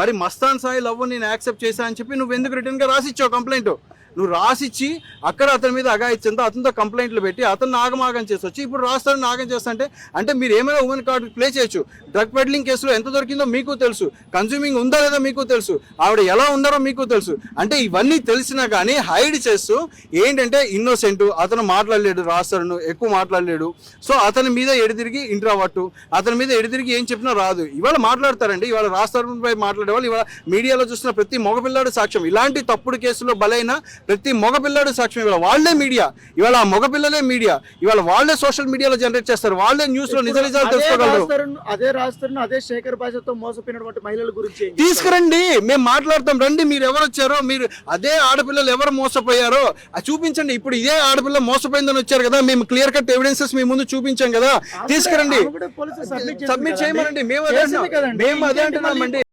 మరి మస్తాన్ సాయి లవ్ నేను యాక్సెప్ట్ చేశా అని చెప్పి నువ్వు ఎందుకు రిటర్న్గా రాసిచ్చావు కంప్లైంట్? నువ్వు రాసిచ్చి అక్కడ అతని మీద అగాయిచ్చంతో అతనితో కంప్లైంట్లు పెట్టి అతను ఆగమాగం చేసి వచ్చి ఇప్పుడు రాస్తారని ఆగం చేస్తా అంటే మీరు ఏమైనా ఉమెన్ కార్డు ప్లే చేయొచ్చు. డ్రగ్ పెడ్లింగ్ కేసులో ఎంత దొరికిందో మీకు తెలుసు, కన్జ్యూమింగ్ ఉందా లేదా మీకు తెలుసు, ఆవిడ ఎలా ఉన్నారో మీకు తెలుసు. అంటే ఇవన్నీ తెలిసినా కానీ హైడ్ చేస్తూ ఏంటంటే ఇన్నోసెంట్, అతను మాట్లాడలేడు, రాస్తాడు ఎక్కువ మాట్లాడలేడు, సో అతని మీద ఎడితిరిగి ఇంట్రావర్టు, అతని మీద ఎడితిరిగి ఏం చెప్పినా రాదు. ఇవాళ మాట్లాడతారండి, ఇవాళ రాస్తారుపై మాట్లాడే వాళ్ళు ఇవాళ మీడియాలో చూస్తున్న ప్రతి మగపిల్లాడు సాక్ష్యం. ఇలాంటి తప్పుడు కేసులో బలైన ప్రతి మగపిల్లాడు సాక్ష్యం. ఇవాళ వాళ్లే మీడియా, ఇవాళ ఆ మగపిల్లలే మీడియా, ఇవాళ వాళ్లే సోషల్ మీడియాలో జనరేట్ చేస్తారు, వాళ్లే న్యూస్ లో నిజ నిజాలు తెలుసుకోగలరు. అదే శేఖర్ భాషతో మోసపోయినటువంటి మహిళల గురించి తీసుకురండి, మేము మాట్లాడతాం రండి. మీరు ఎవరు వచ్చారో, మీరు అదే ఆడపిల్లలు ఎవరు మోసపోయారో చూపించండి. ఇప్పుడు ఇదే ఆడపిల్ల మోసపోయిందని వచ్చారు కదా, మేము క్లియర్ కట్ ఎవిడెన్సెస్ మీ ముందు చూపించాం కదా, తీసుకురండి, సబ్మిట్ చేయమనండి. మేము అదే అంటున్నామండి.